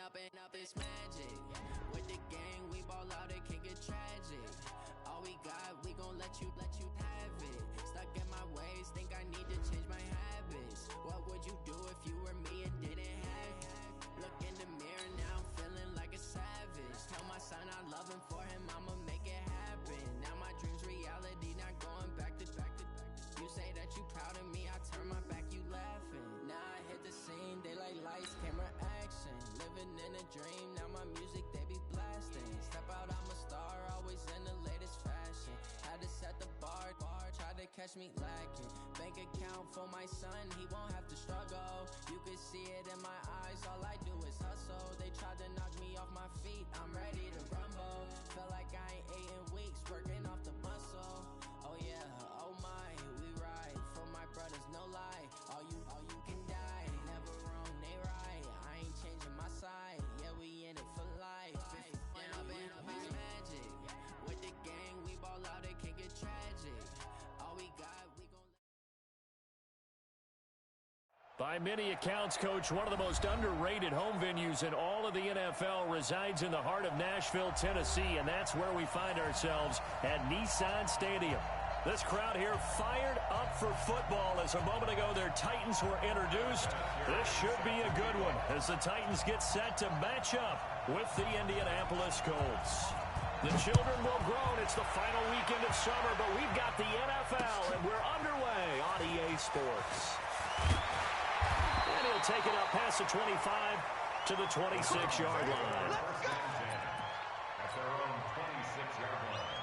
up, it's magic. With the gang, we ball out, it can get tragic. All we got, we gon' let you have it. Stuck in my ways, think I need to change my habits. What would you do if you were me and didn't have it? Look in the mirror now, I'm feeling like a savage. Tell my son I love him, for him I'ma make it happen. Now my dream's reality, not going back to. You say that you proud of me, I turn my back, you laughing. Now I hit the scene, they like lights, camera, action. Living in a dream, now my music they be blasting. Step out, I'm a star, always in the latest fashion. Had to set the bar, try to catch me lacking. Bank account for my son, he won't have to struggle. You can see it in my eyes, all I do is hustle. They tried to knock me off my feet, I'm ready to rumble. Felt like I ain't ate in weeks, working off the muscle. Oh yeah, oh my, we ride for my brothers, no lie. All you can die, never wrong, they right. I ain't changing my side, yeah, we in it for life. Up, it's magic. With the gang, we ball out, it can get tragic. All we got, we gon' By many accounts, Coach, one of the most underrated home venues in all of the NFL resides in the heart of Nashville, Tennessee, and that's where we find ourselves at Nissan Stadium. This crowd here fired up for football as a moment ago their Titans were introduced. This should be a good one as the Titans get set to match up with the Indianapolis Colts. The children will groan. It's the final weekend of summer, but we've got the NFL, and we're underway on EA Sports. And he'll take it up past the 25 to the 26-yard line. That's our own 26-yard line.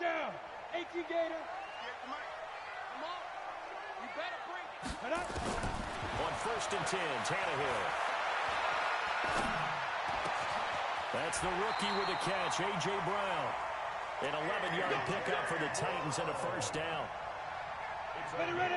Down. 18 Gator. Come on. You better bring it. Cut up. On 1st and 10, Tannehill. That's the rookie with the catch, A.J. Brown. An 11-yard pickup for the Titans and a first down. Ready.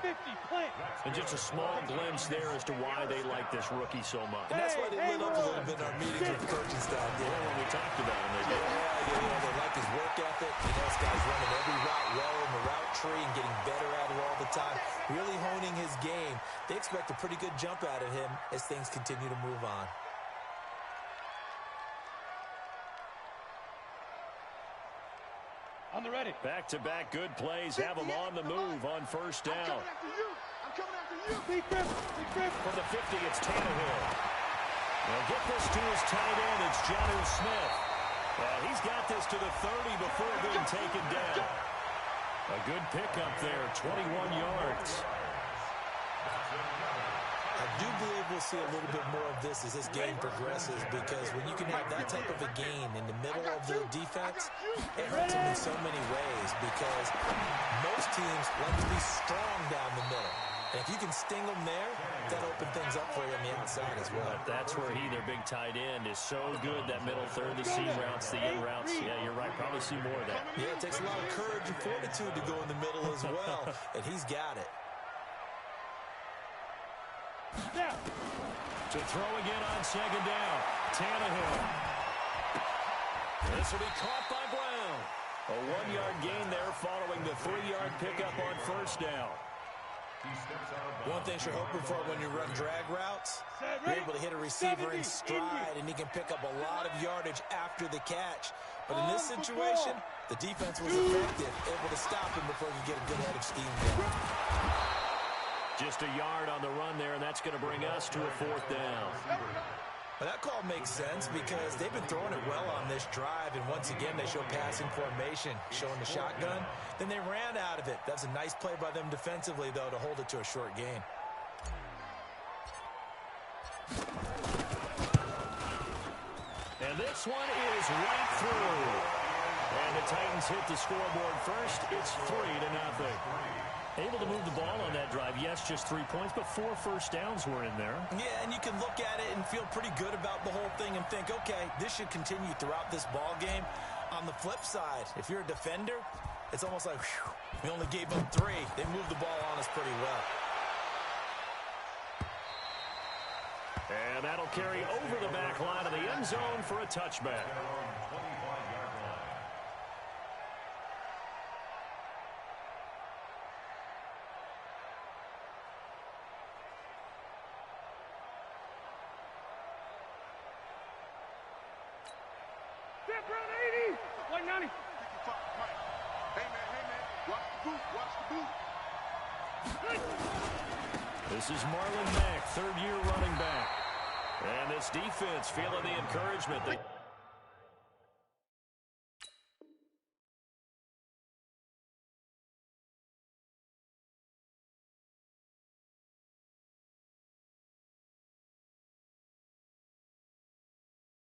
50, plant. And just a small glimpse there as to why they like this rookie so much. And that's why they lit up a little bit in our meetings with coaching staff. Yeah, when we talked about him, they did. Yeah, they like his work ethic. You know, this guy's running every route well in the route tree and getting better at it all the time. Really honing his game. They expect a pretty good jump out of him as things continue to move on. On the ready. Back-to-back good plays have them on the move on first down. I'm coming after you. Big grip. For the 50, it's Tannehill. They'll get this to his tight end. It's Jonnu Smith. He's got this to the 30 before being taken down. A good pickup there, 21 yards. I do believe we'll see a little bit more of this as this game progresses, because when you can have that type of a gain in the middle of the defense, it hurts them in so many ways, because most teams like to be strong down the middle. And if you can sting them there, that'll open things up for you on the outside as well. That's where their big tight end, is so good, that middle third, the seam routes, the in routes. Yeah, you're right. Probably see more of that. Yeah, it takes a lot of courage and fortitude to go in the middle as well, and he's got it. To throw again on second down, Tannehill. This will be caught by Brown. A 1-yard gain there following the 3-yard pickup on first down. One thing you're hoping for when you run drag routes, you're able to hit a receiver in stride, and he can pick up a lot of yardage after the catch. But in this situation, the defense was effective, able to stop him before he could get a good head of steam there. Just a yard on the run there, and that's going to bring us to a 4th down. Well, that call makes sense because they've been throwing it well on this drive, and once again they show passing formation, showing the shotgun. Then they ran out of it. That's a nice play by them defensively, though, to hold it to a short gain. And this one is right through. And the Titans hit the scoreboard first. It's 3-0. Able to move the ball on that drive. Yes, just 3 points, but 4 first downs were in there. Yeah, and you can look at it and feel pretty good about the whole thing and think, okay, this should continue throughout this ball game. On the flip side, if you're a defender, it's almost like, whew, we only gave up 3. They moved the ball on us pretty well. And that'll carry over the back line of the end end zone for a touchback. Step around 80. 190. Hey, man. Watch the boot. This is Marlon Mack, third-year running back. And this defense feeling the encouragement.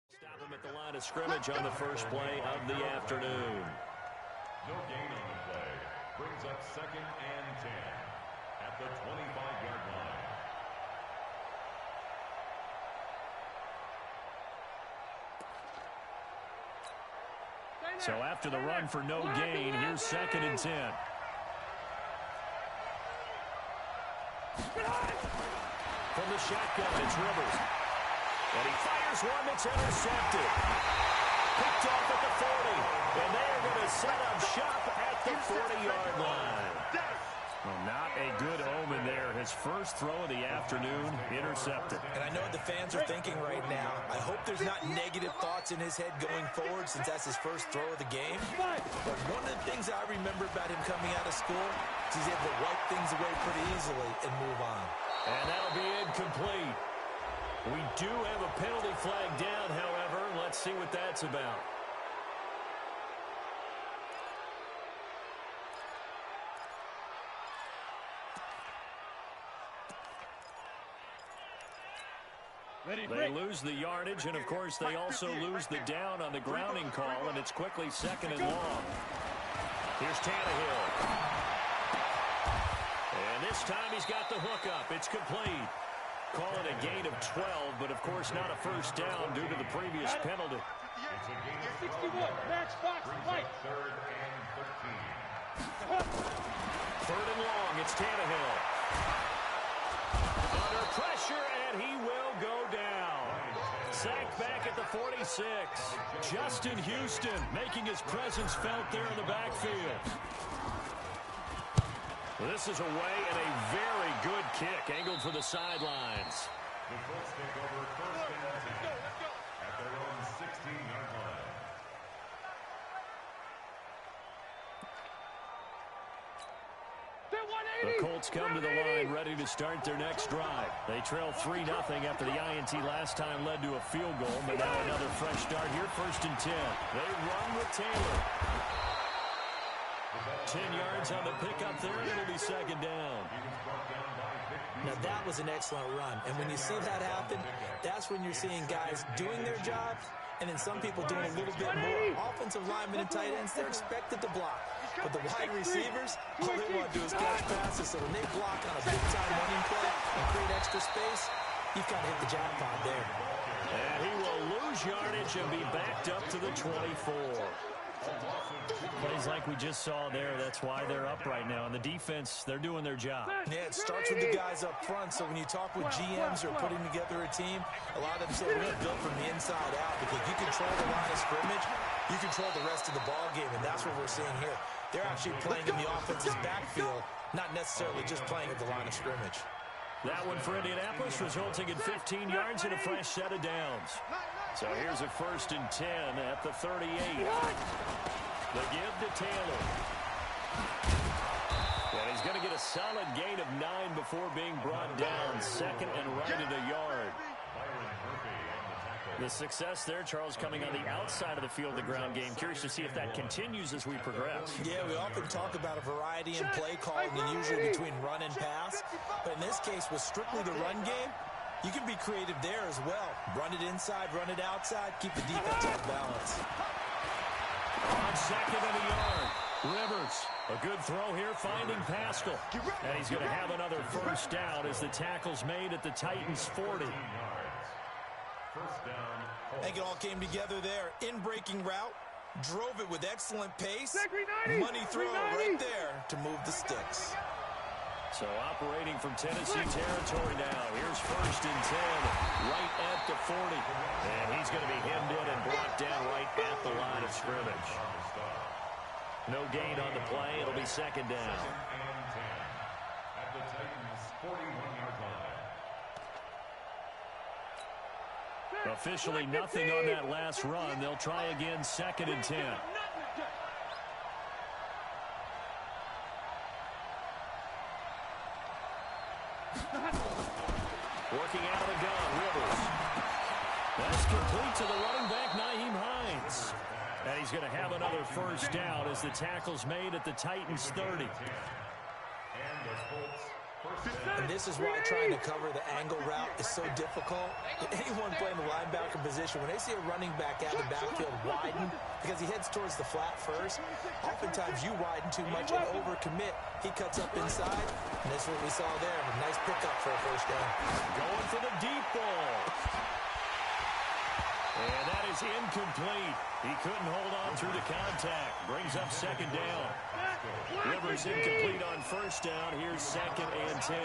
Stop him at the line of scrimmage on the first play of the afternoon. No gain on the play. Brings up 2nd and 10 at the 25-yard line. So after the run for no gain, here's 2nd and 10. From the shotgun, it's Rivers. And he fires one that's intercepted. Picked off at the 40. And they're going to set up shop at the 40-yard line. Well, not a good omen there. His first throw of the afternoon intercepted. And I know what the fans are thinking right now. I hope there's not negative thoughts in his head going forward since that's his first throw of the game. But one of the things I remember about him coming out of school is he's able to wipe things away pretty easily and move on. And that'll be incomplete. We do have a penalty flag down, however. Let's see what that's about. They lose the yardage, and, of course, they also lose the down on the grounding call, and it's quickly 2nd and long. Here's Tannehill. And this time he's got the hook up. It's complete. Call it a gain of 12, but, of course, not a first down due to the previous penalty. 61. Max Fox, right. 3rd and 13. 3rd and long. It's Tannehill. Under pressure, and he will go down. Sacked back at the 46. Justin Houston making his presence felt there in the backfield. This is away and a very good kick angled for the sidelines. The Colts take over 1st and 10 at their own 16-yard line. The Colts come to the line ready to start their next drive. They trail 3-0 after the INT last time led to a field goal, but now another fresh start here, 1st and 10. They run with Taylor. 10 yards on the pickup there, and it'll be 2nd down. Now, that was an excellent run. And when you see that happen, that's when you're seeing guys doing their job, and then some people doing a little bit more. Offensive linemen and tight ends, they're expected to block. But the wide receivers, all they want to do is catch passes. So when they block on a big-time running play and create extra space, you've got to hit the jackpot there. And he will lose yardage and be backed up to the 24. Plays like we just saw there, that's why they're up right now. And the defense, they're doing their job. Yeah, it starts with the guys up front. So when you talk with GMs or putting together a team, a lot of them say we're going to build from the inside out because you control the line of scrimmage, you control the rest of the ball game, and that's what we're seeing here. They're actually playing in the offense's backfield, not necessarily just playing at the line of scrimmage. That one for Indianapolis, resulting in 15 yards and a fresh set of downs. So here's a 1st and 10 at the 38. The give to Taylor. And he's going to get a solid gain of 9 before being brought down. 2nd and right at a yard. The success there, Charles, coming on the outside of the field, the ground game. Curious to see if that continues as we progress. Yeah, we often talk about a variety in play calling and usually between run and pass. But in this case, with strictly the run game, you can be creative there as well. Run it inside, run it outside, keep the defense off balance. On 2nd and a yard, Rivers. A good throw here, finding Pascal. And he's going to have another first down as the tackle's made at the Titans' 40. I think it all came together there. In-breaking route, drove it with excellent pace. Money throw right there to move the sticks. So operating from Tennessee territory now. Here's 1st and 10, right at the 40. And he's going to be hemmed in and brought down right at the line of scrimmage. No gain on the play. It'll be 2nd down. At the Titans' 41-yard line. Officially nothing on that last run. They'll try again, 2nd and 10. Working out of the gun, Rivers. That's complete to the running back, Nyheim Hines. And he's going to have another 1st down as the tackle's made at the Titans' 30. And this is why trying to cover the angle route is so difficult. Anyone playing the linebacker position, when they see a running back out of the backfield widen, because he heads towards the flat first, oftentimes you widen too much and overcommit. He cuts up inside, and that's what we saw there. A nice pickup for a 1st down. Going for the deep ball. And that is incomplete. He couldn't hold on through the contact. Brings up 2nd down. Rivers incomplete on 1st down. Here's 2nd and 10.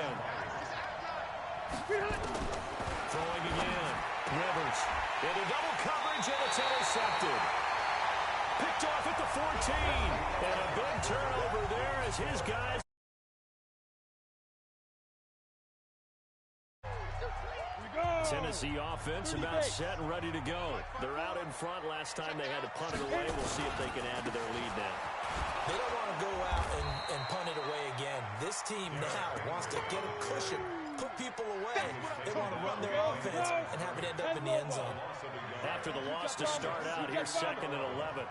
Throwing again. Rivers into double coverage, and it's intercepted. Picked off at the 14. And a big turnover there as his guys. Tennessee offense about set and ready to go. They're out in front. Last time they had to punt it away. We'll see if they can add to their lead now. They don't want to go out and punt it away again. This team now wants to get a cushion, put people away. They want to run their offense and have it end up in the end zone. After the loss to start out, here's 2nd and 11.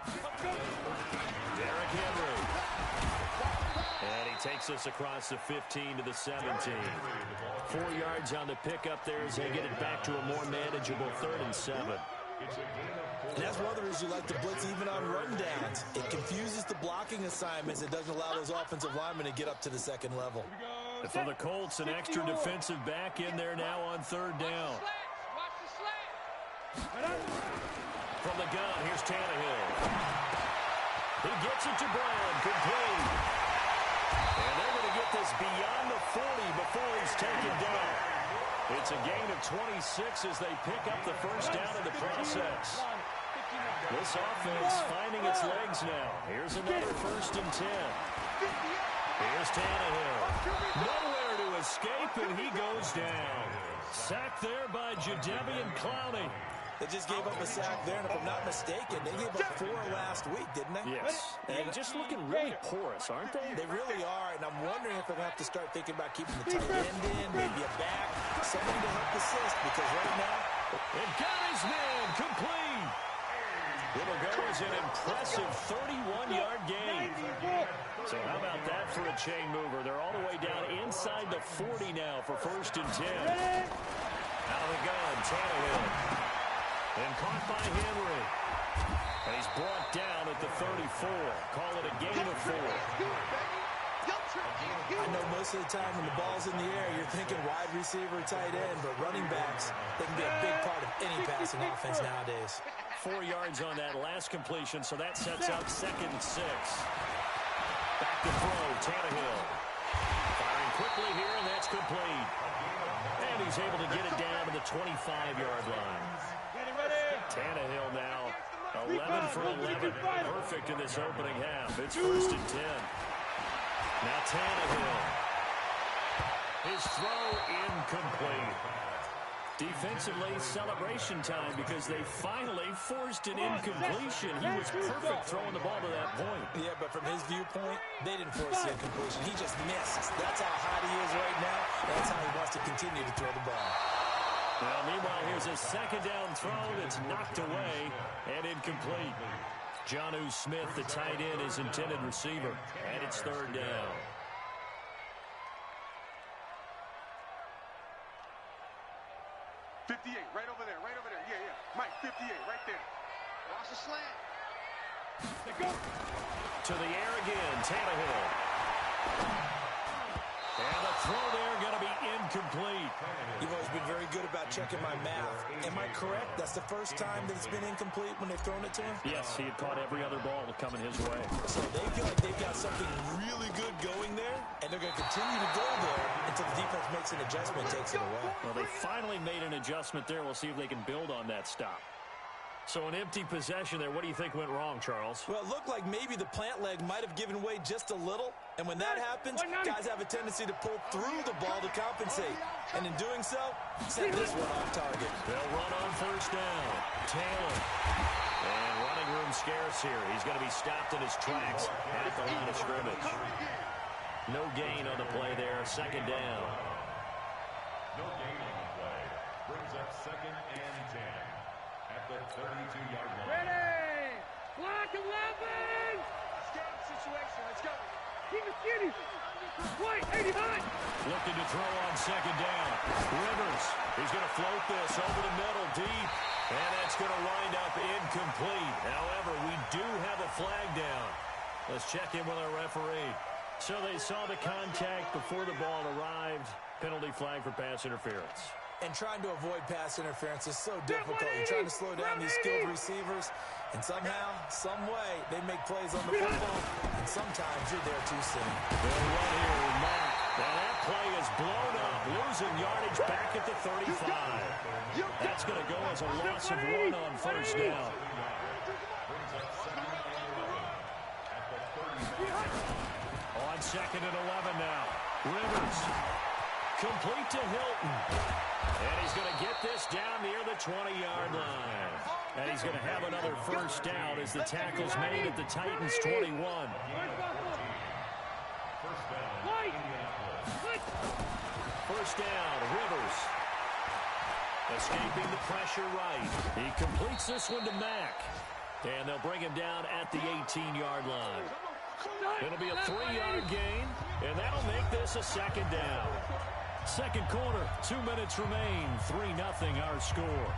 Derrick Henry. And he takes us across the 15 to the 17. 4 yards on the pickup there as they get it back to a more manageable 3rd and 7. And that's one of the reasons you like to blitz even on rundowns. It confuses the blocking assignments. It doesn't allow those offensive linemen to get up to the 2nd level. For the Colts, an extra defensive back in there now on 3rd down. From the gun, here's Tannehill. He gets it to Brown, complete. And they're going to get this beyond the 40 before he's taken down. It's a gain of 26 as they pick up the 1st down in the process. This offense finding its legs now. Here's another 1st and 10. Here's Tannehill. Nowhere to escape, and he goes down. Sacked there by Jadeveon Clowney. They just gave up a sack there, and if I'm not mistaken, they gave up 4 last week, didn't they? Yes. And just looking really porous, aren't they? They really are, and I'm wondering if they're going to have to start thinking about keeping the tight end in, maybe a back, somebody to help assist, because right now... It got his man complete. It'll go as an impressive 31-yard gain. So how about that for a chain mover? They're all the way down inside the 40 now for 1st and 10. Out of the gun, Tannehill. And caught by Henry. And he's brought down at the 34. Call it a gain of 4. I know most of the time when the ball's in the air, you're thinking wide receiver, tight end, but running backs, they can be a big part of any passing offense nowadays. 4 yards on that last completion, so that sets up 2nd and 6. Back to throw, Tannehill. Firing quickly here, and that's complete. And he's able to get it down to the 25-yard line. Tannehill now 11 for 11. Perfect in this opening half. It's 1st and 10. Now Tannehill. His throw incomplete. Defensively, celebration time because they finally forced an incompletion. He was perfect throwing the ball to that point. Yeah, but from his viewpoint, they didn't force the incompletion. He just missed. That's how hot he is right now. That's how he wants to continue to throw the ball. Well, meanwhile, here's a 2nd down throw that's knocked away and incomplete. Jonnu Smith, the tight end, is intended receiver. And it's 3rd down. Right over there. Yeah. Mike, 58, right there. Lost a slant. To the air again, Tannehill. And the throw there going to be incomplete. You've always been very good about checking my math. Am I correct? That's the first time that it's been incomplete when they've thrown it to him? Yes, he had caught every other ball coming his way. So they feel like they've got something really good going there, and they're going to continue to go there until the defense makes an adjustment, takes it away. Well, they finally made an adjustment there. We'll see if they can build on that stop. So an empty possession there. What do you think went wrong, Charles? Well, it looked like maybe the plant leg might have given way just a little. And when that happens, guys have a tendency to pull through the ball to compensate. And in doing so, set this one off target. They'll run on first down. Taylor. And running room scarce here. He's going to be stopped in his tracks at the line of scrimmage. No gain on the play there. Second down. No gain on the play. Brings up 2nd and 10 at the 32-yard line. Ready! Block 11! Let's go situation. Let's go. Keep it skinny. White, 89. Looking to throw on second down. Rivers. He's going to float this over the middle deep. And that's going to wind up incomplete. However, we do have a flag down. Let's check in with our referee. So they saw the contact before the ball arrived. Penalty flag for pass interference. And trying to avoid pass interference is so difficult. You're trying to slow down these skilled receivers, and somehow, some way, they make plays on the football, and sometimes you're there too soon. They'll run here with Mack. Now that play is blown up, losing yardage back at the 35. That's going to go as a loss of 1 on first down. On 2nd and 11 now. Rivers. Complete to Hilton. And he's going to get this down near the 20-yard line. And he's going to have another first down as the tackle's made at the Titans' 21. First down, Rivers. Escaping the pressure right. He completes this one to Mack. And they'll bring him down at the 18-yard line. It'll be a 3-yard gain, and that'll make this a second down. Second quarter, 2 minutes remain, 3-0 our score.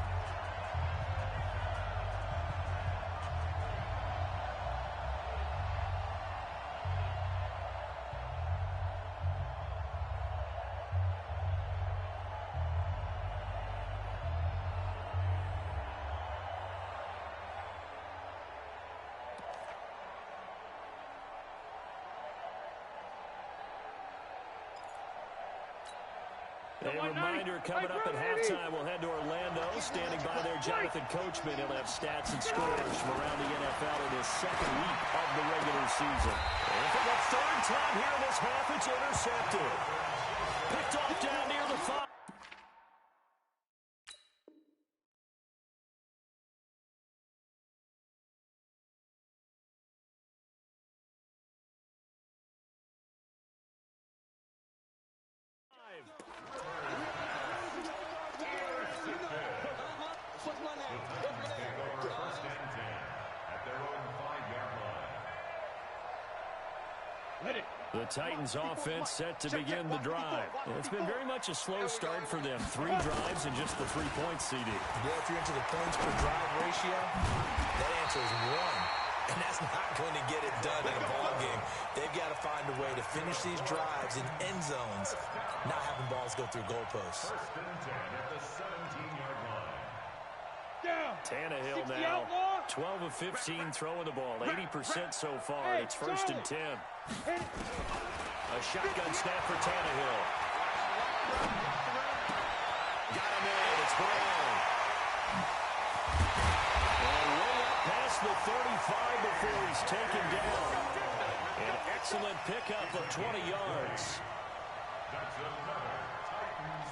A reminder coming up at halftime, we'll head to Orlando. Standing by there, Jonathan Coachman. He'll have stats and scores from around the NFL in his second week of the regular season. And for the third time here in this half, it's intercepted. Picked off down near the 5. The Titans offense set to begin the drive. It's been very much a slow start for them. 3 drives and just the 3 points, CD. Yeah, if you're into the points per drive ratio, that answer is 1. And that's not going to get it done in a ball game. They've got to find a way to finish these drives in end zones, not having balls go through goalposts. First and 10 at the 17-yard line. Tannehill now, 12 of 15 throwing the ball, 80% so far. It's first and 10. A shotgun snap for Tannehill. Got him in. It's Brown. And way up past the 35 before he's taken down. An excellent pickup of 20 yards. That's another Titans.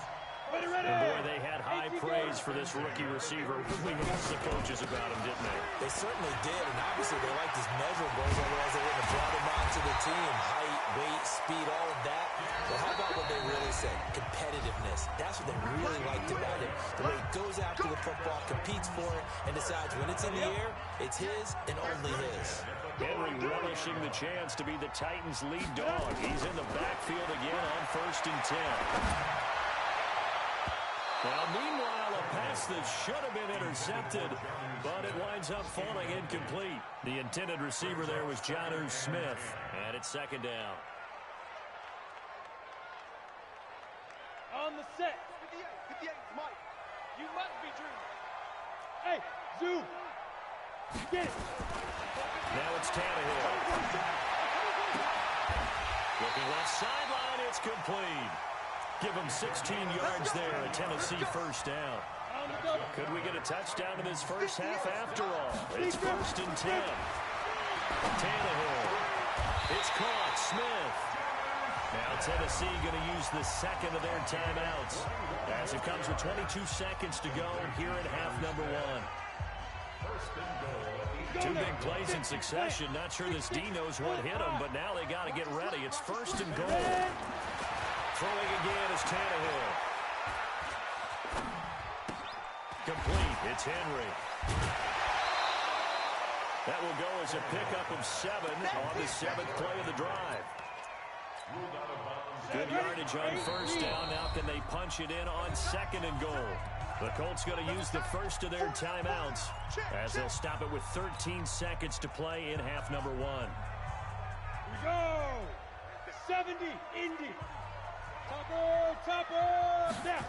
And boy, they had high praise for this rookie receiver. We asked the coaches about him, didn't they? They certainly did, and obviously they liked his measurables, otherwise they wouldn't have brought him onto the team. Height, weight, speed, all of that. But how about what they really said? Competitiveness. That's what they really liked about him. The way he goes after the football, competes for it, and decides when it's in the air, it's his and only his. Henry relishing the chance to be the Titans' lead dog. He's in the backfield again on first and 10. Now, meanwhile, a pass that should have been intercepted, but it winds up falling incomplete. The intended receiver there was Jonnu Smith, and it's second down. set. 58, Mike. You must be dreaming. Hey, Zoo. Get it. Now it's Tannehill. Looking left sideline, it's complete. Give him 16 yards there, a Tennessee first down. Could we get a touchdown in this first half after all? It's 1st and 10. Tannehill. It's caught. Smith. Now Tennessee going to use the second of their timeouts as it comes with 22 seconds to go here in half number 1. 2 big plays in succession. Not sure this D knows what hit him, but now they got to get ready. It's 1st and goal. Throwing again is Tannehill. Complete. It's Henry. That will go as a pickup of 7 on the 7th play of the drive. Good yardage on first down. Now can they punch it in on 2nd and goal? The Colts going to use the first of their timeouts as they'll stop it with 13 seconds to play in half number 1. Here we go. 70, Indy. Topper, now.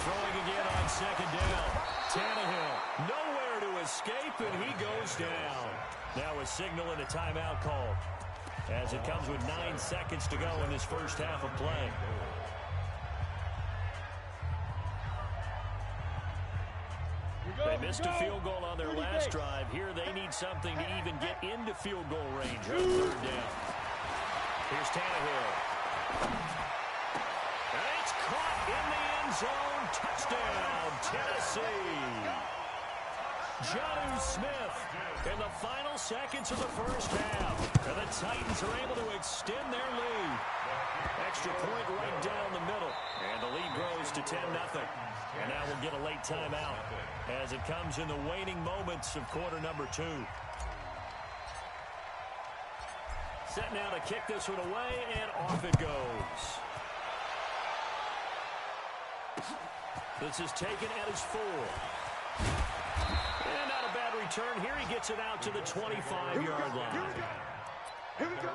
Throwing again on 2nd down. Tannehill nowhere to escape, and he goes down. Now a signal and a timeout call as it comes with 9 seconds to go in this first half of play. They missed a field goal on their last drive. Here they need something to even get into field goal range on 3rd down. Here's Tannehill. And it's caught in the end zone. Touchdown, Tennessee. Jonnu Smith in the final seconds of the first half. And the Titans are able to extend their lead. Extra point right down the middle. And the lead grows to 10-0. And now we'll get a late timeout as it comes in the waning moments of quarter number 2. Set now to kick this one away, and off it goes. This is taken at his 4. And not a bad return. Here he gets it out to the 25-yard line. Here we go.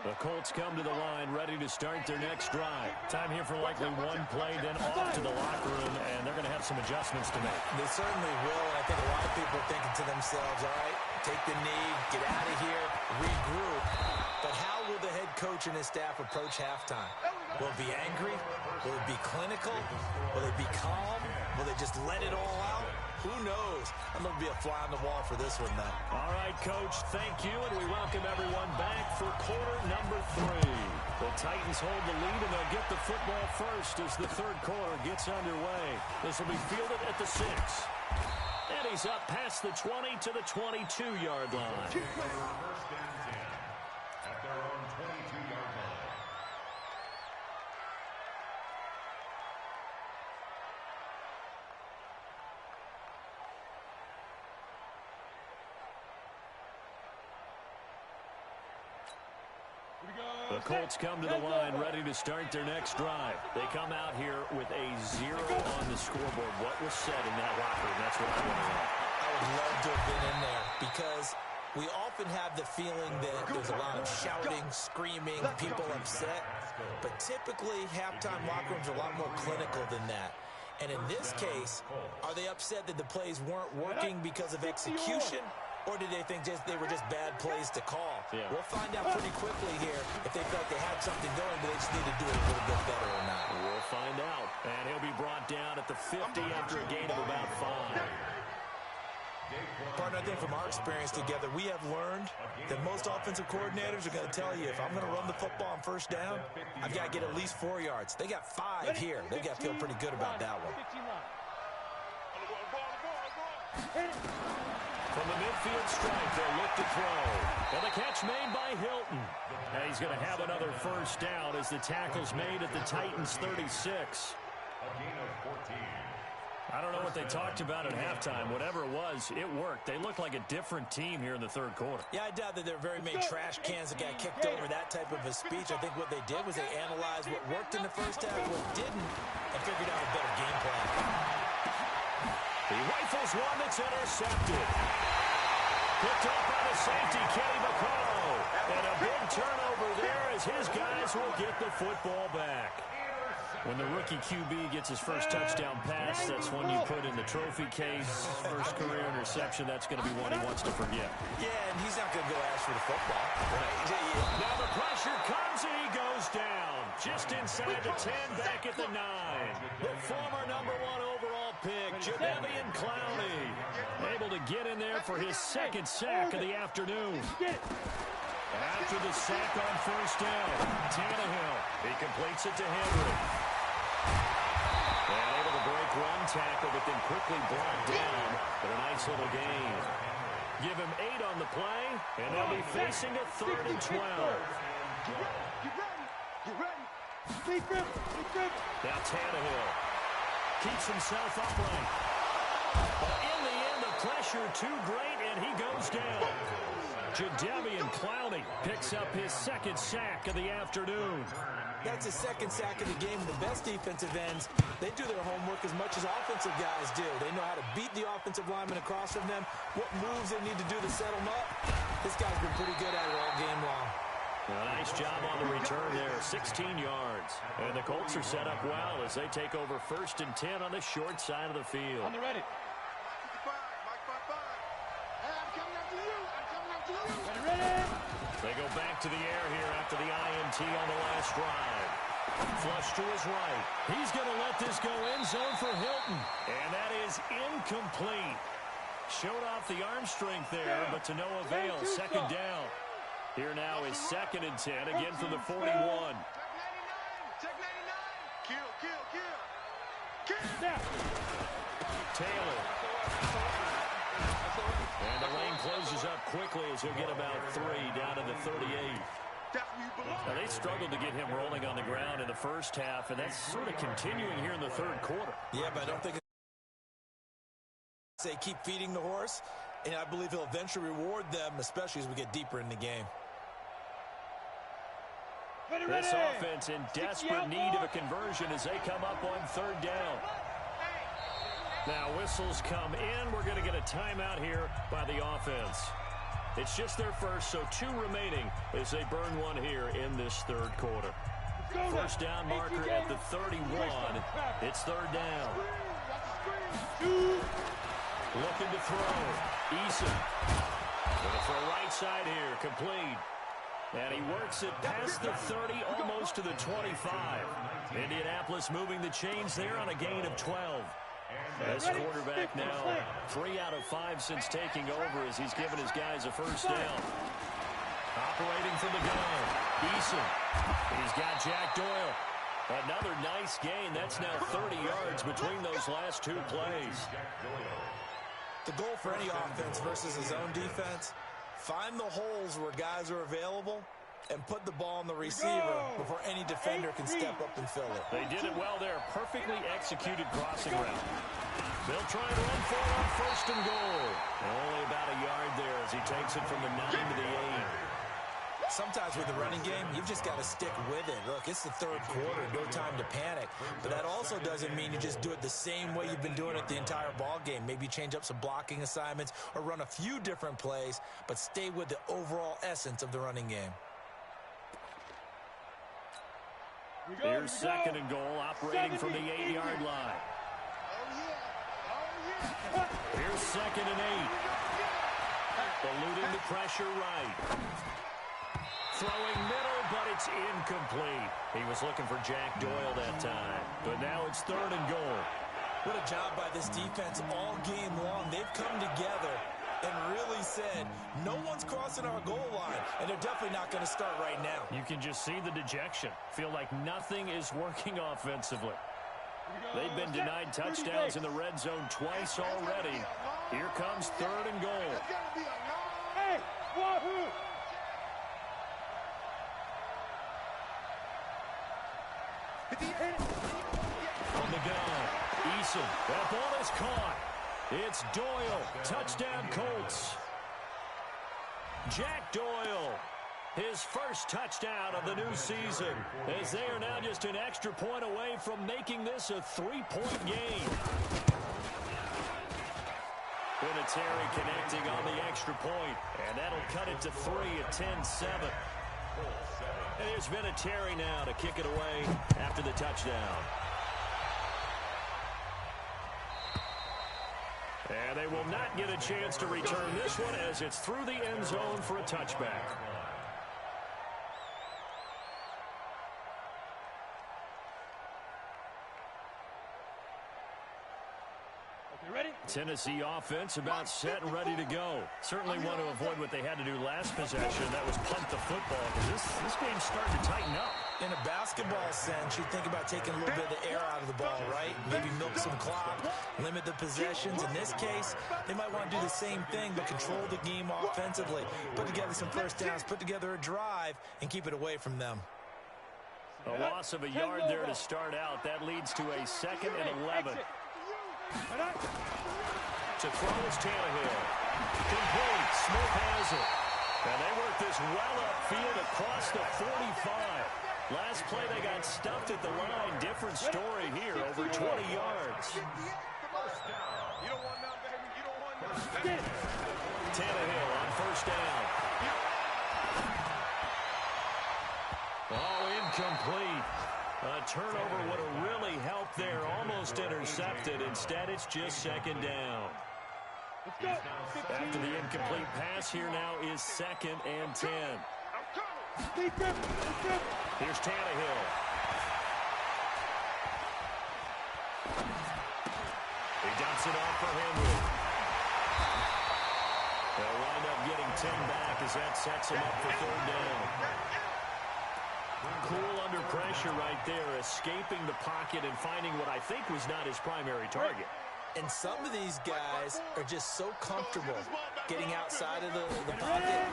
The Colts come to the line, ready to start their next drive. Time here for likely 1 play, then off to the locker room, and they're going to have some adjustments to make. They certainly will, and I think a lot of people are thinking to themselves, all right, take the knee, get out of here, regroup. But how will the head coach and his staff approach halftime? Will it be angry? Will it be clinical? Will it be calm? Will they just let it all out? Who knows? I'm going to be a fly on the wall for this one, though. All right, Coach, thank you, and we welcome everyone back for quarter number 3. The Titans hold the lead, and they'll get the football first as the 3rd quarter gets underway. This will be fielded at the 6. And he's up past the 20 to the 22-yard line. First and 10 at their own 22-yard line. The Colts come to the line, ready to start their next drive. They come out here with a 0 on the scoreboard. What was said in that locker room? That's what I want to know. I would love to have been in there because we often have the feeling that there's a lot of shouting, screaming, people upset. But typically, halftime locker rooms are a lot more clinical than that. And in this case, are they upset that the plays weren't working because of execution? Or did they think they were just bad plays to call? Yeah. We'll find out pretty quickly here if they felt they had something going, but they just need to do it a little bit better or not. We'll find out. And he'll be brought down at the 50 after a gain of about 5. Partner, I think from our experience together, we have learned that most offensive coordinators are going to tell you, if I'm going to run the football on first down, I've got to get at least 4 yards. They got 5 here. They've got to feel pretty good about that one. From the midfield stripe, they'll look to throw. And the catch made by Hilton. And he's going to have another first down as the tackle's made at the Titans' 36. A gain of 14. I don't know what they talked about at halftime. Whatever it was, it worked. They looked like a different team here in the 3rd quarter. Yeah, I doubt that there are very many trash cans that got kicked over that type of a speech. I think what they did was they analyzed what worked in the first half, what didn't, and figured out a better game plan. He rifles one that's intercepted. Picked up by the safety, Kenny McCall. And a big turnover there as his guys will get the football back. When the rookie QB gets his first touchdown pass, that's one you put in the trophy case. First career interception, that's going to be one he wants to forget. Yeah, and he's not going to go ask for the football. Right? Now the pressure comes and he goes down. Just inside the 10, back at the 9. The former #1 overall pick, Jadeveon Clowney, able to get in there for his second sack of the afternoon. After the sack on first down, Tannehill, he completes it to Henry. And able to break one tackle, but then quickly brought down for a nice little gain. Give him 8 on the play, and they'll be facing a 3rd and 12. Get ready. Now Tannehill keeps himself upright. But in the end, the pressure too great, and he goes down. Jadeveon Clowney picks up his second sack of the afternoon. That's his second sack of the game. The best defensive ends, they do their homework as much as offensive guys do. They know how to beat the offensive lineman across from them, what moves they need to do to set them up. This guy's been pretty good at it all game long. A nice job on the return there, 16 yards. And the Colts are set up well as they take over 1st and 10 on the short side of the field. On the ready. Ready. They go back to the air here after the INT on the last drive. Flush to his right. He's going to let this go end zone for Hilton. And that is incomplete. Showed off the arm strength there, but to no avail. Second down. Here now is 2nd and 10, again from the 41. Check 99. Kill. Taylor. And the lane closes up quickly as he'll get about 3 down to the 38. Now, they struggled to get him rolling on the ground in the first half, and that's sort of continuing here in the 3rd quarter. Yeah, but I don't think they keep feeding the horse, and I believe he'll eventually reward them, especially as we get deeper in the game. This offense in desperate need of a conversion as they come up on 3rd down. Now whistles come in. We're going to get a timeout here by the offense. It's just their first, so 2 remaining as they burn one here in this 3rd quarter. First down marker at the 31. It's 3rd down. Looking to throw. Eason. Going for a right side here. Complete. And he works it past the 30, almost to the 25. Indianapolis moving the chains there on a gain of 12. This quarterback now 3 out of 5 since taking over as he's given his guys a first down. Operating from the gun. Eason. He's got Jack Doyle. Another nice gain. That's now 30 yards between those last 2 plays. The goal for any offense versus his own defense, find the holes where guys are available and put the ball on the receiver before any defender can step up and fill it. They did it well there. Perfectly executed crossing route. They'll try and run for it on 1st and goal. Only about a yard there as he takes it from the 9 to the 8. Sometimes with the running game, you've just got to stick with it. Look, it's the 3rd quarter, no time to panic. But that also doesn't mean you just do it the same way you've been doing it the entire ball game. Maybe change up some blocking assignments or run a few different plays, but stay with the overall essence of the running game. Here's 2nd and goal, operating from the 8-yard line. Here's 2nd and 8. Eluding the pressure right. Throwing middle, but it's incomplete. He was looking for Jack Doyle that time. But now it's 3rd and goal. What a job by this defense all game long. They've come together and really said, no one's crossing our goal line, and they're definitely not going to start right now. You can just see the dejection. Feel like nothing is working offensively. They've been denied touchdowns in the red zone twice already. Here comes 3rd and goal. Hey, wahoo! On the gun, Eason. That ball is caught. It's Doyle. Touchdown, Colts. Jack Doyle, his first touchdown of the new season, as they are now just an extra point away from making this a 3-point game. Vinatieri connecting on the extra point, and that'll cut it to 3 at 10-7. And here's Vinatieri now to kick it away after the touchdown. And they will not get a chance to return this one as it's through the end zone for a touchback. Tennessee offense about set and ready to go. Certainly want to avoid what they had to do last possession. That was punt the football, because this game's starting to tighten up. In a basketball sense, you think about taking a little bit of the air out of the ball, right? Maybe milk some clock, limit the possessions. In this case, they might want to do the same thing, but control the game offensively. Put together some first downs, put together a drive, and keep it away from them. A loss of a yard there to start out. That leads to a 2nd and 11. To throw is Tannehill. Complete. Smith has it. And they work this well upfield across the 45. Last play they got stuffed at the line. Different story here. Over 20 yards. You don't want none, baby. You don't want none. Tannehill on first down. Oh, incomplete. A turnover would have really helped there. Almost intercepted. Instead, it's just 2nd down. After the incomplete pass, here now is 2nd and 10. Here's Tannehill. He dumps it off for Henry. They'll wind up getting 10 back as that sets him up for 3rd down. Cool under pressure right there, escaping the pocket and finding what I think was not his primary target. And some of these guys are just so comfortable getting outside of the pocket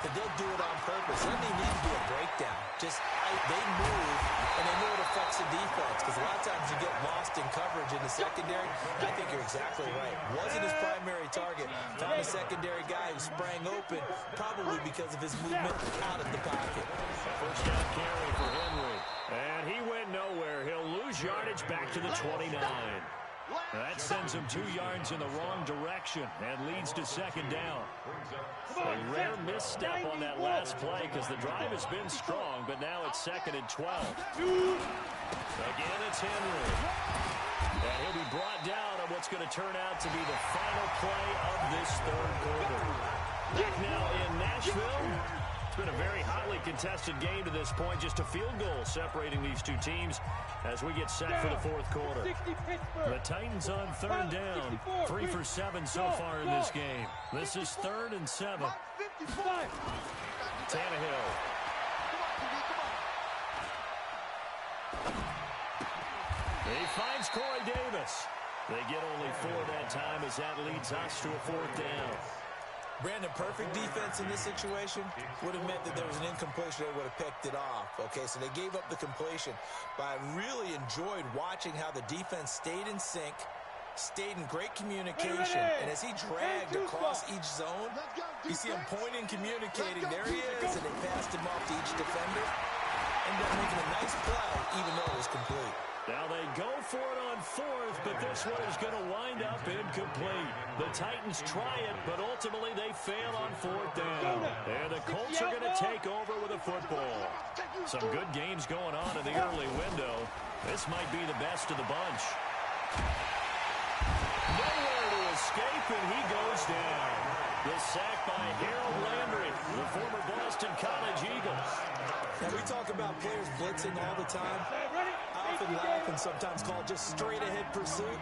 that they'll do it on purpose. It doesn't even need to be a breakdown. Just they move, and they know it affects the defense, because a lot of times you get lost in coverage in the secondary. I think you're exactly right. Wasn't his primary target. Found a secondary guy who sprang open, probably because of his movement out of the pocket. First down carry for Henry. And he went nowhere. He'll lose yardage back to the 29. That sends him 2 yards in the wrong direction and leads to 2nd down. A rare misstep on that last play because the drive has been strong, but now it's 2nd and 12. Again, it's Henry. And he'll be brought down on what's going to turn out to be the final play of this 3rd quarter. Back now in Nashville. It's been a very hotly contested game to this point. Just a field goal separating these two teams as we get set for the 4th quarter. The Titans on 3rd down. 3 for 7 so far in this game. This is 3rd and 7. Tannehill. He finds Corey Davis. They get only 4 that time as that leads us to a 4th down. Brandon, perfect defense in this situation would have meant that there was an incompletion. They would have picked it off. Okay, so they gave up the completion. But I really enjoyed watching how the defense stayed in sync, stayed in great communication. And as he dragged across each zone, you see him pointing, communicating. There he is, and they passed him off to each defender. Ended up making a nice play, even though it was complete. Now they go for it on 4th, but this one is going to wind up incomplete. The Titans try it, but ultimately they fail on 4th down. And the Colts are going to take over with a football. Some good games going on in the early window. This might be the best of the bunch. Nowhere to escape, and he goes down. The sack by Harold Landry, the former Boston College Eagles. Now, we talk about players blitzing all the time. I often laugh and sometimes call just straight-ahead pursuit.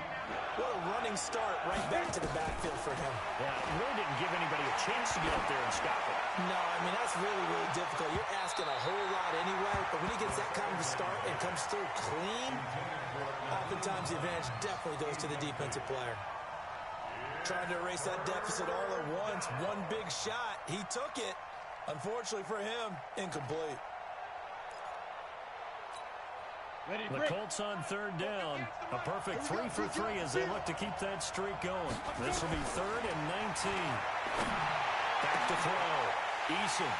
What a running start right back to the backfield for him. Yeah, it really didn't give anybody a chance to get up there and stop it. No, I mean, that's really, really difficult. You're asking a whole lot anyway, but when he gets that kind of a start and comes through clean, oftentimes the advantage definitely goes to the defensive player. Trying to erase that deficit all at once. One big shot. He took it. Unfortunately for him, incomplete. The Colts on 3rd down. A perfect 3 for 3 as they look to keep that streak going. This will be 3rd and 19. Back to throw. Eason.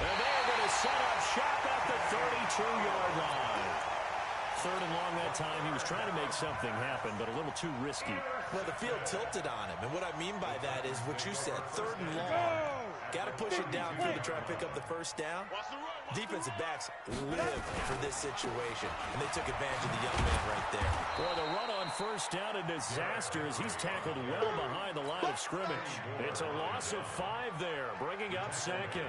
And they're going to set up shop at the 32-yard line. 3rd and long that time. He was trying to make something happen, but a little too risky. Well, the field tilted on him, and what I mean by that is what you said, 3rd and long. Got to push it downfield to try and pick up the first down. Defensive backs live for this situation, and they took advantage of the young man right there. Boy, the run on 1st down, a disaster as he's tackled well behind the line of scrimmage. It's a loss of 5 there, bringing up 2nd.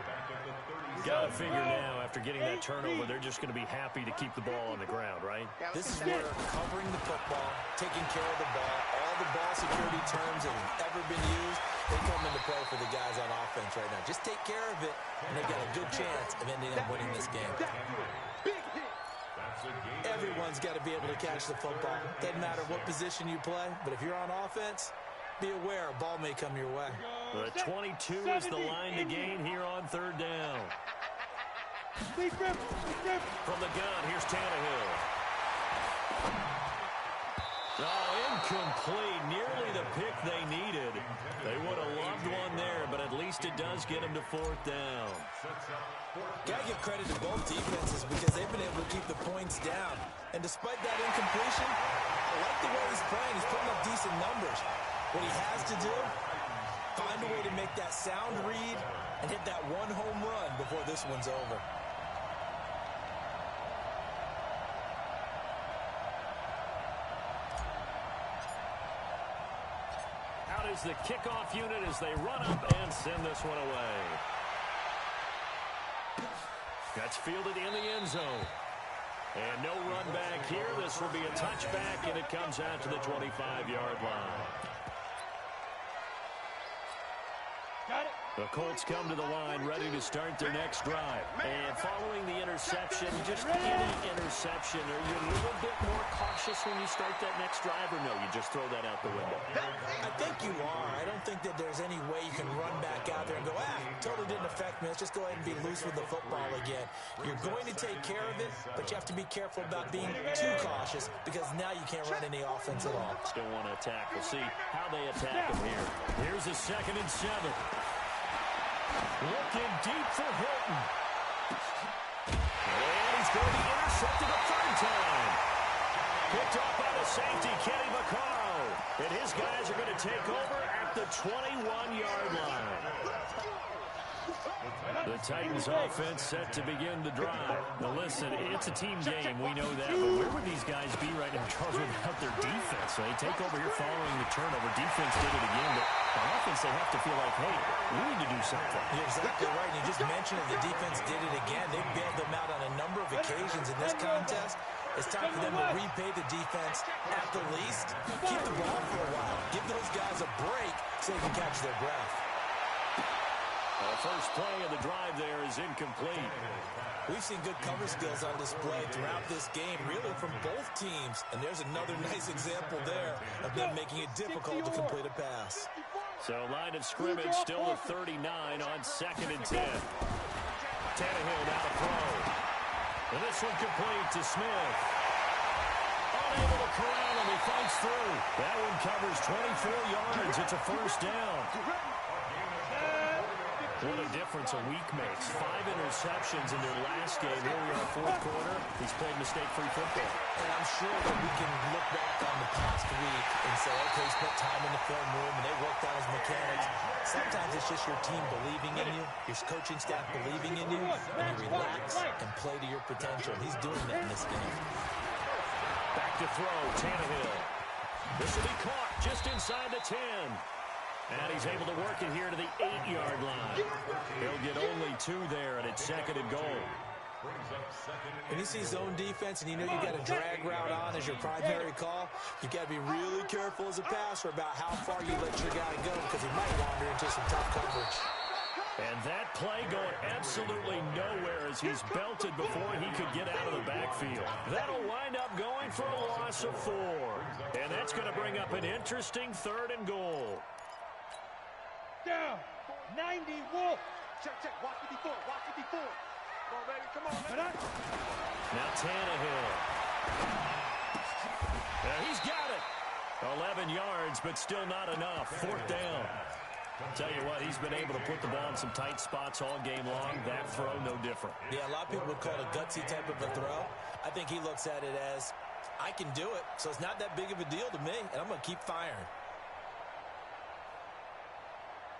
Got to figure now, after getting that turnover, they're just going to be happy to keep the ball on the ground, right? This is where covering the football, taking care of the ball, all the ball security terms that have ever been used, they come into play for the guys on offense right now. Just take care of it, and they've got a good chance of ending up winning this game. Everyone's got to be able to catch the football. Doesn't matter what position you play, but if you're on offense, be aware a ball may come your way. The 22 is the line to gain here on 3rd down. From the gun, here's Tannehill. Oh, incomplete. Nearly the pick they needed. They would have loved one there, but at least it does get them to 4th down. Got to give credit to both defenses because they've been able to keep the points down. And despite that incompletion, I like the way he's playing. He's putting up decent numbers. What he has to do, find a way to make that sound read and hit that one home run before this one's over. Out is the kickoff unit as they run up and send this one away. That's fielded in the end zone. And no run back here. This will be a touchback, and it comes out to the 25-yard line. The Colts come to the line, ready to start their next drive. And following the interception, just any interception, are you a little bit more cautious when you start that next drive, or no, you just throw that out the window? I think you are. I don't think that there's any way you can run back out there and go, totally didn't affect me. Let's just go ahead and be loose with the football again. You're going to take care of it, but you have to be careful about being too cautious because now you can't run any offense at all. Still want to attack. We'll see how they attack him here. Here's a 2nd and 7. Looking deep for Hilton. And he's going to be intercepted a 3rd time. Picked off by the safety, Kenny Vaccaro. And his guys are going to take over at the 21-yard line. The Titans offense set to begin the drive. Now listen, it's a team game, we know that, but where would these guys be right now, Charles, without their defense? So they take over here following the turnover. Defense did it again, but on offense they have to feel like, hey, we need to do something. You're exactly right. You just mentioned it. The defense did it again. They bailed them out on a number of occasions in this contest. It's time for them to repay the defense at the least. Keep the ball for a while. Give those guys a break so they can catch their breath. The first play of the drive there is incomplete. We've seen good cover skills on display throughout this game, really from both teams. And there's another nice example there of them making it difficult to complete a pass. So line of scrimmage still at 39 on 2nd and 10. Tannehill now to throw. And this one complete to Smith. Unable to corral him. He fights through. That one covers 24 yards. It's a 1st down. What a difference a week makes. 5 interceptions in their last game. Here we are, 4th quarter. He's played mistake-free football. And I'm sure that we can look back on the past week and say, okay, he spent time in the film room and they worked on his mechanics. Sometimes it's just your team believing in you, your coaching staff believing in you, and you relax and play to your potential. He's doing that in this game. Back to throw, Tannehill. This will be caught just inside the 10. And he's able to work it here to the 8-yard line. He'll get only 2 there, and it's 2nd and goal. When you see zone defense and you know you got a drag route on as your primary call, you got to be really careful as a passer about how far you let your guy go because he might wander into some tough coverage. And that play going absolutely nowhere as he's belted before he could get out of the backfield. That'll wind up going for a loss of 4. And that's going to bring up an interesting 3rd and goal. Down. 90 Wolf. Check. Watch 54. Come on, baby. Come on. Now Tannehill. He's got it. 11 yards, but still not enough. 4th down. Tell you what, he's been able to put the ball in some tight spots all game long. That throw, no different. Yeah, a lot of people would call it a gutsy type of a throw. I think he looks at it as, I can do it, so it's not that big of a deal to me, and I'm going to keep firing.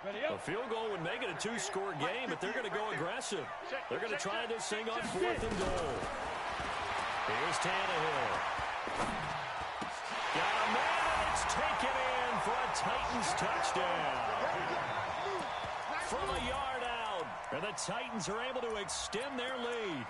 A field goal would make it a two-score game, but they're going to go aggressive. They're going to try this thing on 4th and goal. Here's Tannehill. Got a man, and it's taken in for a Titans touchdown. From a yard out, and the Titans are able to extend their lead.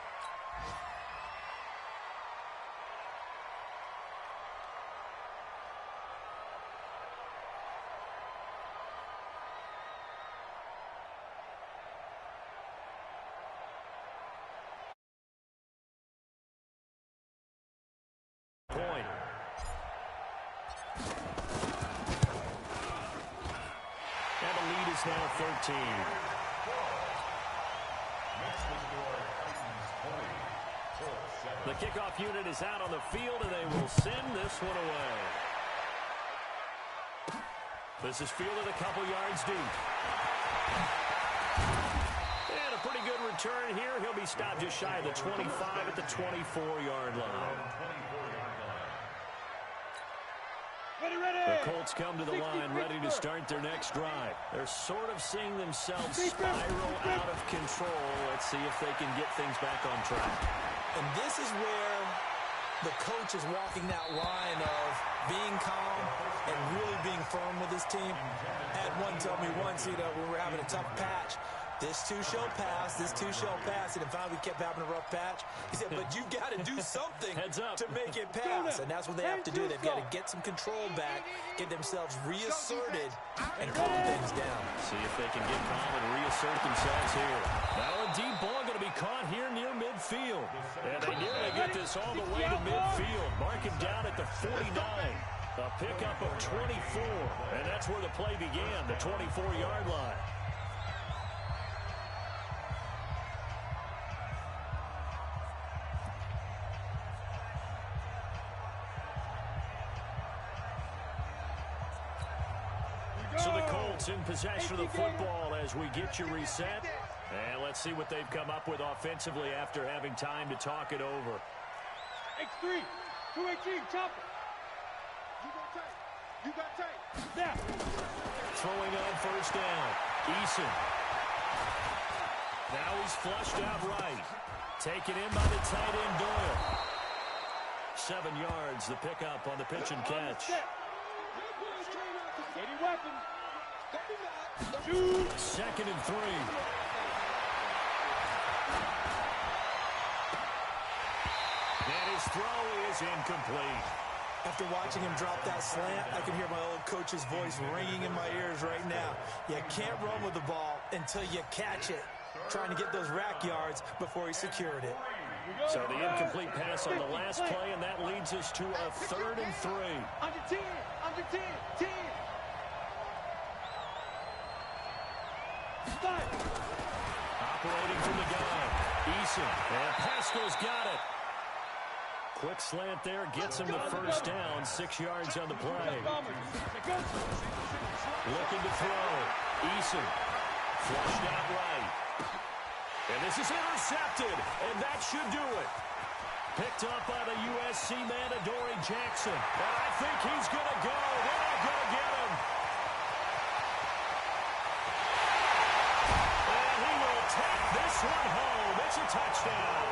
Now 13. The kickoff unit is out on the field, and they will send this one away. This is fielded a couple yards deep. And a pretty good return here. He'll be stopped just shy of the 25 at the 24-yard line. The Colts come to the line ready to start their next drive. They're sort of seeing themselves spiral out of control. Let's see if they can get things back on track. And this is where the coach is walking that line of being calm and really being firm with his team. I had one tell me once, when we were having a tough patch, this too shall pass, this too shall pass. And then finally we kept having a rough patch. He said, but you got to do something to make it pass. And that's what they have to do. They've got to get some control back, get themselves reasserted, and calm things down. See if they can get calm and reassert themselves here. Now a deep ball going to be caught here near midfield. And they nearly get this all the way to midfield. Mark him down at the 49. A pickup of 24. And that's where the play began, the 24-yard line. So the Colts in possession of the football as we get you reset. And let's see what they've come up with offensively after having time to talk it over. X3, 218, chopper. You got tape. Snap. Throwing on first down. Eason. Now he's flushed out right. Taken in by the tight end Doyle. 7 yards, the pickup on the pitch and catch. Any weapons. 2nd and 3. And his throw is incomplete. After watching him drop that slant, I can hear my old coach's voice ringing in my ears right now. You can't run with the ball until you catch it. Trying to get those rack yards before he secured it. So the incomplete pass on the last play, and that leads us to a 3rd and 3. Under 10, under 10, 10. Operating from the gun. Eason. And Pascal's got it. Quick slant there. Gets him the first down. 6 yards on the play. Looking to throw. Eason. Flushed out right. And this is intercepted. And that should do it. Picked up by the USC man, Adoree Jackson. And I think he's going to go. They're not going to get him. And he will take this one home. It's a touchdown.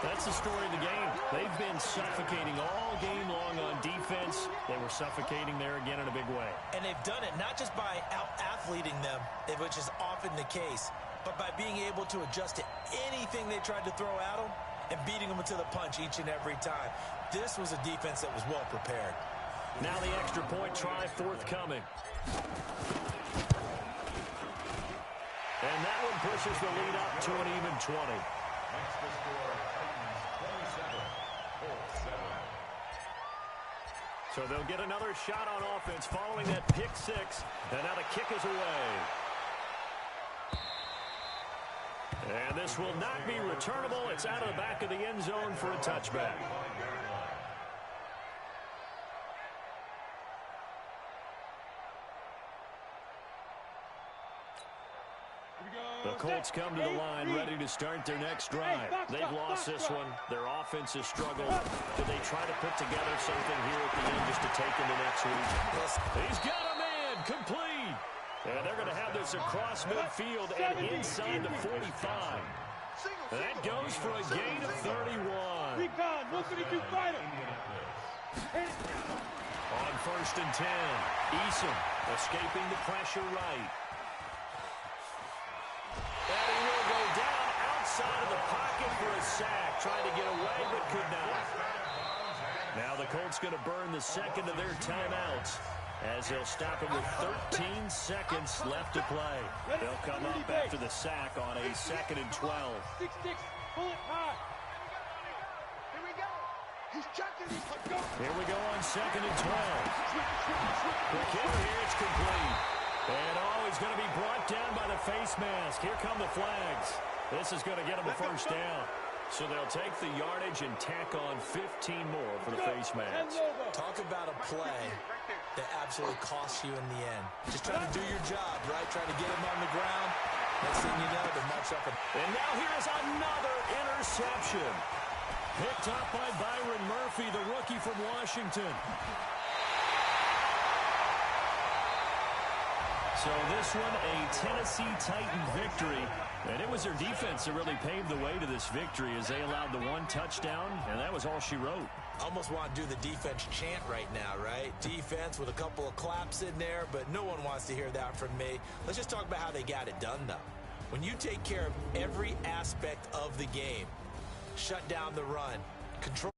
That's the story of the game. They've been suffocating all game long on defense. They were suffocating there again in a big way. And they've done it not just by out-athleting them, which is often the case, but by being able to adjust to anything they tried to throw at them and beating them to the punch each and every time. This was a defense that was well prepared. Now the extra point try forthcoming. And that one pushes the lead up to an even 20. Next to score, Titans 27, Colts 7. So they'll get another shot on offense following that pick six. And now the kick is away. And this will not be returnable. It's out of the back of the end zone for a touchback. The Colts come to the line ready to start their next drive. They've lost this one. Their offense has struggled. Do they try to put together something here at the end just to take into next week? He's got a man complete. And they're going to have this across midfield and inside the 45. That goes for a gain of 31. On 1st and 10, Eason escaping the pressure right. And he will go down outside of the pocket for a sack. Trying to get away, but could not. Now the Colts going to burn the second of their timeouts as they'll stop him with 13 seconds left to play. They'll come up after the sack on a 2nd and 12. Here we go on 2nd and 12. Quick hit here, it's complete. And he's going to be brought down by the face mask. Here come the flags. This is going to get him a first down. So they'll take the yardage and tack on 15 more for the face mask. Talk about a play that absolutely costs you in the end. Just trying to do your job, right? Trying to get him on the ground. Next thing you know, they march up. And now here's another interception. Picked up by Byron Murphy, the rookie from Washington. So this one, a Tennessee Titan victory. And it was their defense that really paved the way to this victory as they allowed the one touchdown, and that was all she wrote. Almost want to do the defense chant right now, right? Defense with a couple of claps in there, but no one wants to hear that from me. Let's just talk about how they got it done, though. When you take care of every aspect of the game, shut down the run, control